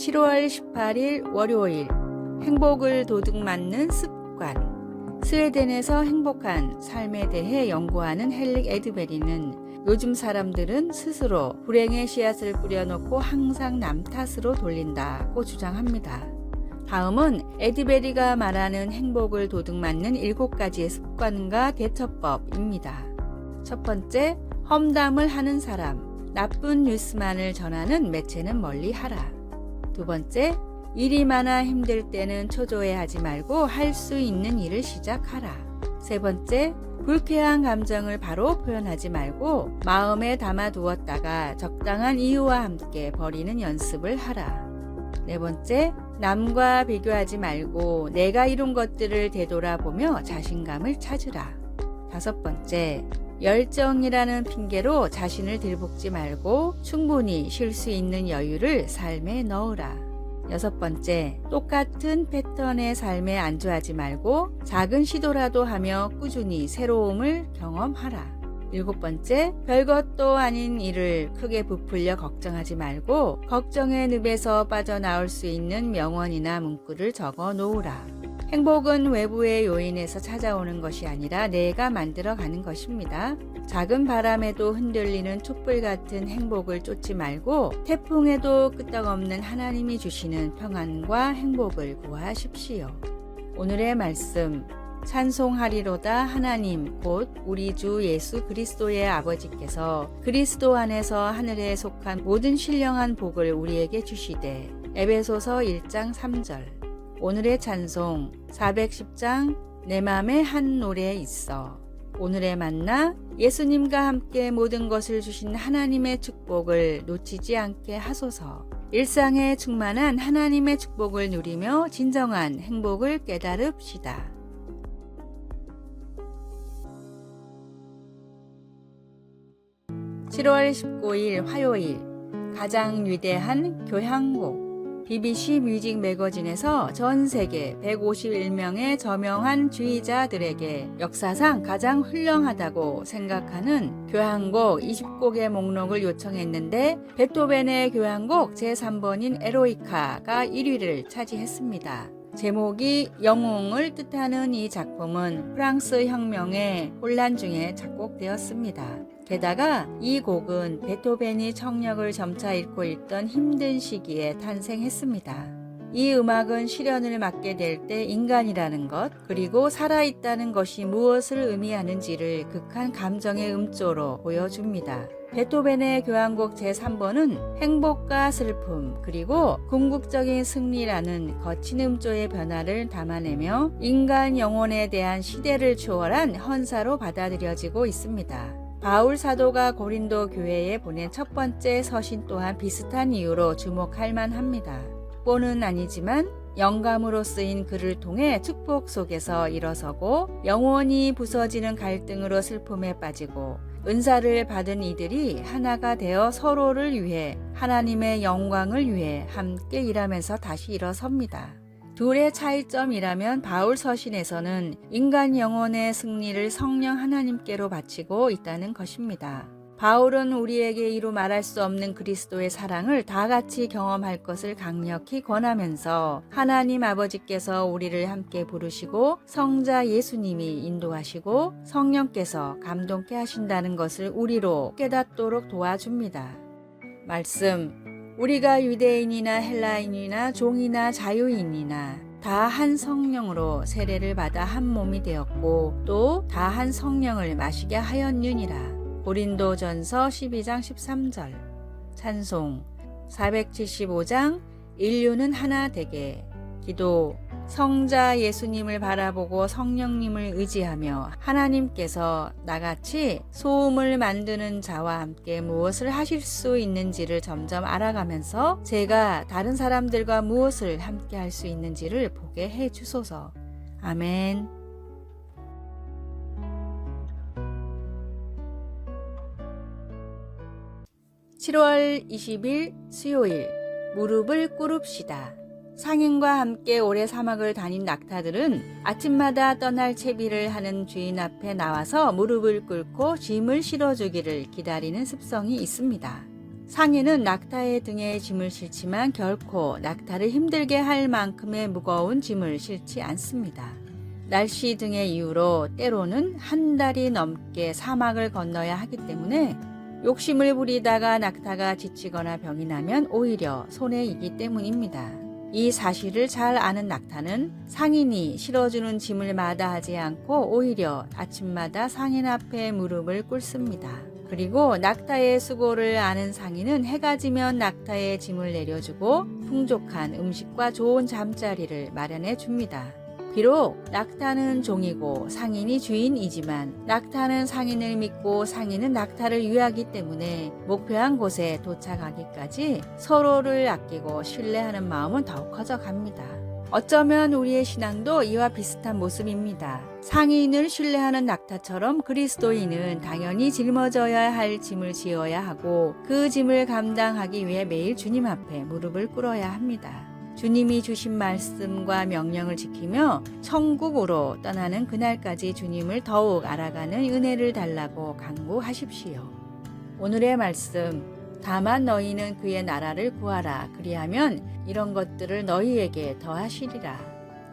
7월 18일 월요일, 행복을 도둑맞는 습관. 스웨덴에서 행복한 삶에 대해 연구하는 헬릭 에드베리는 요즘 사람들은 스스로 불행의 씨앗을 뿌려놓고 항상 남 탓으로 돌린다고 주장합니다. 다음은 에드베리가 말하는 행복을 도둑맞는 7가지의 습관과 대처법입니다. 첫 번째, 험담을 하는 사람. 나쁜 뉴스만을 전하는 매체는 멀리하라. 두 번째, 일이 많아 힘들 때는 초조해하지 말고 할 수 있는 일을 시작하라. 세 번째, 불쾌한 감정을 바로 표현하지 말고 마음에 담아두었다가 적당한 이유와 함께 버리는 연습을 하라. 네 번째, 남과 비교하지 말고 내가 이룬 것들을 되돌아보며 자신감을 찾으라. 다섯 번째, 열정이라는 핑계로 자신을 들볶지 말고 충분히 쉴 수 있는 여유를 삶에 넣으라. 여섯 번째, 똑같은 패턴의 삶에 안주하지 말고 작은 시도라도 하며 꾸준히 새로움을 경험하라. 일곱 번째, 별것도 아닌 일을 크게 부풀려 걱정하지 말고 걱정의 늪에서 빠져나올 수 있는 명언이나 문구를 적어 놓으라. 행복은 외부의 요인에서 찾아오는 것이 아니라 내가 만들어가는 것입니다. 작은 바람에도 흔들리는 촛불 같은 행복을 쫓지 말고 태풍에도 끄떡없는 하나님이 주시는 평안과 행복을 구하십시오. 오늘의 말씀, 찬송하리로다 하나님 곧 우리 주 예수 그리스도의 아버지께서 그리스도 안에서 하늘에 속한 모든 신령한 복을 우리에게 주시되. 에베소서 1장 3절. 오늘의 찬송 410장 내 맘에 한 노래 있어. 오늘의 만나, 예수님과 함께 모든 것을 주신 하나님의 축복을 놓치지 않게 하소서. 일상에 충만한 하나님의 축복을 누리며 진정한 행복을 깨달읍시다. 7월 19일 화요일, 가장 위대한 교향곡. BBC 뮤직 매거진에서 전 세계 151명의 저명한 지휘자들에게 역사상 가장 훌륭하다고 생각하는 교향곡 20곡의 목록을 요청했는데 베토벤의 교향곡 제3번인 에로이카가 1위를 차지했습니다. 제목이 영웅을 뜻하는 이 작품은 프랑스 혁명의 혼란 중에 작곡되었습니다. 게다가 이 곡은 베토벤이 청력을 점차 잃고 있던 힘든 시기에 탄생했습니다. 이 음악은 시련을 맞게 될 때 인간이라는 것, 그리고 살아있다는 것이 무엇을 의미하는지를 극한 감정의 음조로 보여줍니다. 베토벤의 교향곡 제3번은 행복과 슬픔, 그리고 궁극적인 승리라는 거친 음조의 변화를 담아내며 인간 영혼에 대한 시대를 초월한 헌사로 받아들여지고 있습니다. 바울 사도가 고린도 교회에 보낸 첫 번째 서신 또한 비슷한 이유로 주목할 만합니다. 뽀는 아니지만 영감으로 쓰인 글을 통해 축복 속에서 일어서고 영원히 부서지는 갈등으로 슬픔에 빠지고 은사를 받은 이들이 하나가 되어 서로를 위해 하나님의 영광을 위해 함께 일하면서 다시 일어섭니다. 둘의 차이점이라면 바울 서신에서는 인간 영혼의 승리를 성령 하나님께로 바치고 있다는 것입니다. 바울은 우리에게 이루 말할 수 없는 그리스도의 사랑을 다 같이 경험할 것을 강력히 권하면서 하나님 아버지께서 우리를 함께 부르시고 성자 예수님이 인도하시고 성령께서 감동케 하신다는 것을 우리로 깨닫도록 도와줍니다. 말씀, 우리가 유대인이나 헬라인이나 종이나 자유인이나 다 한 성령으로 세례를 받아 한 몸이 되었고 또 다 한 성령을 마시게 하였느니라. 고린도전서 12장 13절. 찬송 475장 인류는 하나 되게. 기도, 성자 예수님을 바라보고 성령님을 의지하며 하나님께서 나같이 소음을 만드는 자와 함께 무엇을 하실 수 있는지를 점점 알아가면서 제가 다른 사람들과 무엇을 함께 할 수 있는지를 보게 해 주소서. 아멘. (7월 20일) 수요일, 무릎을 꿇읍시다. 상인과 함께 오래 사막을 다닌 낙타들은 아침마다 떠날 채비를 하는 주인 앞에 나와서 무릎을 꿇고 짐을 실어주기를 기다리는 습성이 있습니다. 상인은 낙타의 등에 짐을 실지만 결코 낙타를 힘들게 할 만큼의 무거운 짐을 실지 않습니다. 날씨 등의 이유로 때로는 한 달이 넘게 사막을 건너야 하기 때문에 욕심을 부리다가 낙타가 지치거나 병이 나면 오히려 손해이기 때문입니다. 이 사실을 잘 아는 낙타는 상인이 실어주는 짐을 마다하지 않고 오히려 아침마다 상인 앞에 무릎을 꿇습니다. 그리고 낙타의 수고를 아는 상인은 해가 지면 낙타의 짐을 내려주고 풍족한 음식과 좋은 잠자리를 마련해 줍니다. 비록 낙타는 종이고 상인이 주인이지만 낙타는 상인을 믿고 상인은 낙타를 위하기 때문에 목표한 곳에 도착하기까지 서로를 아끼고 신뢰하는 마음은 더욱 커져갑니다. 어쩌면 우리의 신앙도 이와 비슷한 모습입니다. 상인을 신뢰하는 낙타처럼 그리스도인은 당연히 짊어져야 할 짐을 지어야 하고 그 짐을 감당하기 위해 매일 주님 앞에 무릎을 꿇어야 합니다. 주님이 주신 말씀과 명령을 지키며 천국으로 떠나는 그날까지 주님을 더욱 알아가는 은혜를 달라고 간구하십시오. 오늘의 말씀, 다만 너희는 그의 나라를 구하라. 그리하면 이런 것들을 너희에게 더하시리라.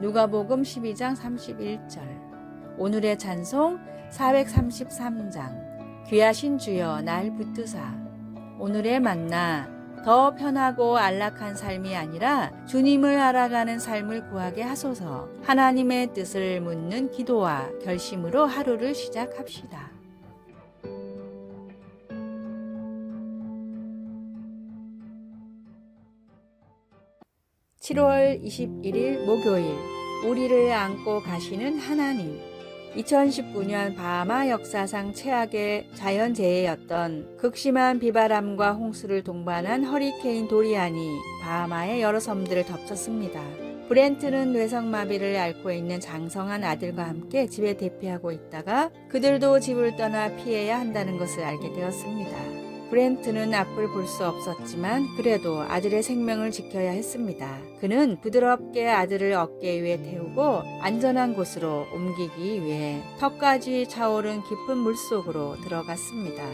누가복음 12장 31절. 오늘의 찬송 433장. 귀하신 주여 날 붙드사. 오늘의 만나, 더 편하고 안락한 삶이 아니라 주님을 알아가는 삶을 구하게 하소서. 하나님의 뜻을 묻는 기도와 결심으로 하루를 시작합시다. (7월 21일) 목요일, 우리를 안고 가시는 하나님. 2019년 바하마 역사상 최악의 자연재해였던 극심한 비바람과 홍수를 동반한 허리케인 도리안이 바하마의 여러 섬들을 덮쳤습니다. 브렌트는 뇌성마비를 앓고 있는 장성한 아들과 함께 집에 대피하고 있다가 그들도 집을 떠나 피해야 한다는 것을 알게 되었습니다. 브렌트는 앞을 볼 수 없었지만 그래도 아들의 생명을 지켜야 했습니다. 그는 부드럽게 아들을 어깨 위에 태우고 안전한 곳으로 옮기기 위해 턱까지 차오른 깊은 물속으로 들어갔습니다.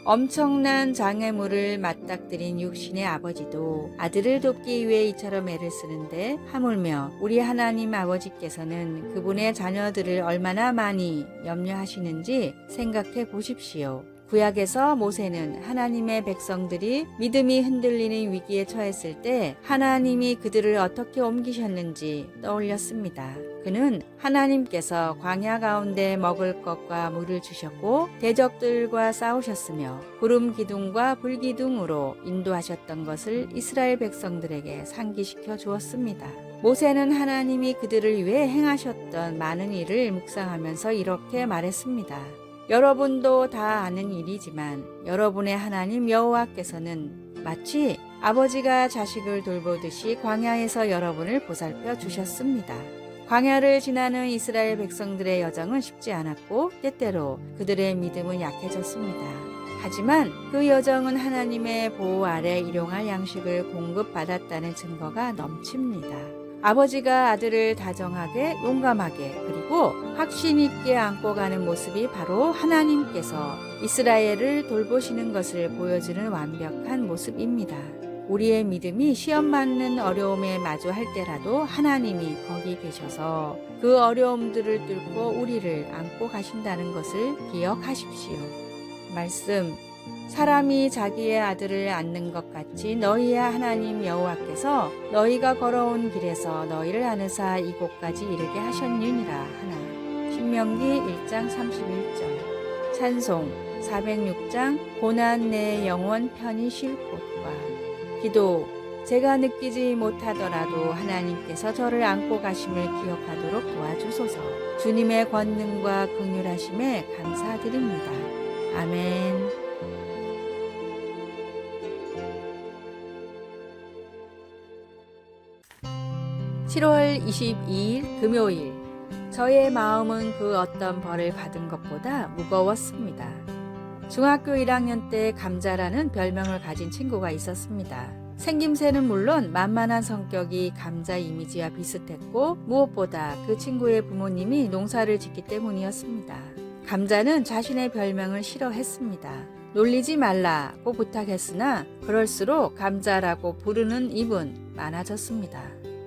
엄청난 장애물을 맞닥뜨린 육신의 아버지도 아들을 돕기 위해 이처럼 애를 쓰는데 하물며 우리 하나님 아버지께서는 그분의 자녀들을 얼마나 많이 염려하시는지 생각해 보십시오. 구약에서 모세는 하나님의 백성들이 믿음이 흔들리는 위기에 처했을 때 하나님이 그들을 어떻게 옮기셨는지 떠올렸습니다. 그는 하나님께서 광야 가운데 먹을 것과 물을 주셨고 대적들과 싸우셨으며 구름 기둥과 불 기둥으로 인도하셨던 것을 이스라엘 백성들에게 상기시켜 주었습니다. 모세는 하나님이 그들을 위해 행하셨던 많은 일을 묵상하면서 이렇게 말했습니다. 여러분도 다 아는 일이지만 여러분의 하나님 여호와께서는 마치 아버지가 자식을 돌보듯이 광야에서 여러분을 보살펴 주셨습니다. 광야를 지나는 이스라엘 백성들의 여정은 쉽지 않았고 때때로 그들의 믿음은 약해졌습니다. 하지만 그 여정은 하나님의 보호 아래 일용할 양식을 공급받았다는 증거가 넘칩니다. 아버지가 아들을 다정하게 용감하게 그리고 확신 있게 안고 가는 모습이 바로 하나님께서 이스라엘을 돌보시는 것을 보여주는 완벽한 모습입니다. 우리의 믿음이 시험 받는 어려움에 마주할 때라도 하나님이 거기 계셔서 그 어려움들을 뚫고 우리를 안고 가신다는 것을 기억하십시오. 말씀, 사람이 자기의 아들을 안는 것 같이 너희의 하나님 여호와께서 너희가 걸어온 길에서 너희를 안으사 이곳까지 이르게 하셨느니라 하나. 신명기 1장 31절. 찬송 406장. 고난 내 영혼 편히 쉴 곳과. 기도, 제가 느끼지 못하더라도 하나님께서 저를 안고 가심을 기억하도록 도와주소서. 주님의 권능과 긍휼하심에 감사드립니다. 아멘. 7월 22일 금요일. 저의 마음은 그 어떤 벌을 받은 것보다 무거웠습니다. 중학교 1학년 때 감자라는 별명을 가진 친구가 있었습니다. 생김새는 물론 만만한 성격이 감자 이미지와 비슷했고 무엇보다 그 친구의 부모님이 농사를 짓기 때문이었습니다. 감자는 자신의 별명을 싫어했습니다. 놀리지 말라고 부탁했으나 그럴수록 감자라고 부르는 입은 많아졌습니다.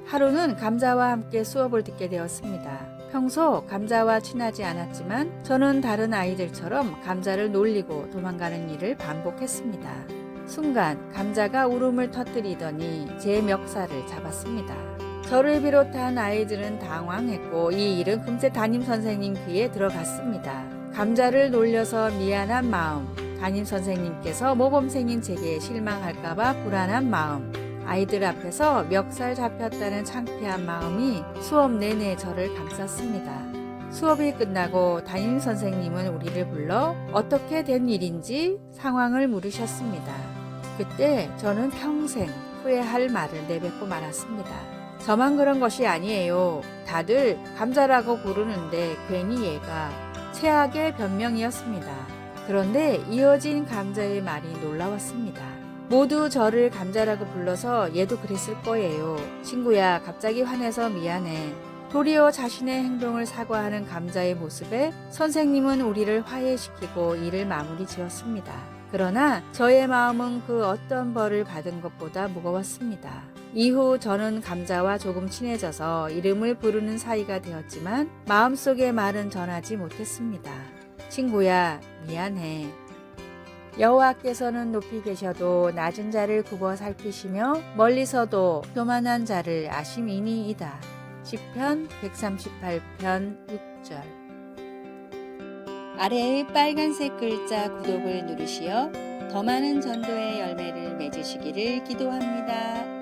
하루는 감자와 함께 수업을 듣게 되었습니다. 평소 감자와 친하지 않았지만 저는 다른 아이들처럼 감자를 놀리고 도망가는 일을 반복했습니다. 순간 감자가 울음을 터뜨리더니 제 멱살을 잡았습니다. 저를 비롯한 아이들은 당황했고 이 일은 금세 담임 선생님 귀에 들어갔습니다. 감자를 놀려서 미안한 마음, 담임 선생님께서 모범생인 제게 실망할까봐 불안한 마음, 아이들 앞에서 멱살 잡혔다는 창피한 마음이 수업 내내 저를 감쌌습니다. 수업이 끝나고 담임 선생님은 우리를 불러 어떻게 된 일인지 상황을 물으셨습니다. 그때 저는 평생 후회할 말을 내뱉고 말았습니다. 저만 그런 것이 아니에요. 다들 감자라고 부르는데 괜히 얘가 최악의 변명이었습니다. 그런데 이어진 감자의 말이 놀라웠습니다. 모두 저를 감자라고 불러서 얘도 그랬을 거예요. 친구야, 갑자기 화내서 미안해. 도리어 자신의 행동을 사과하는 감자의 모습에 선생님은 우리를 화해시키고 일을 마무리 지었습니다. 그러나 저의 마음은 그 어떤 벌을 받은 것보다 무거웠습니다. 이후 저는 감자와 조금 친해져서 이름을 부르는 사이가 되었지만 마음속의 말은 전하지 못했습니다. 친구야, 미안해. 여호와께서는 높이 계셔도 낮은 자를 굽어 살피시며 멀리서도 교만한 자를 아심이니이다. 시편 138편 6절. 아래의 빨간색 글자 구독을 누르시어 더 많은 전도의 열매를 맺으시기를 기도합니다.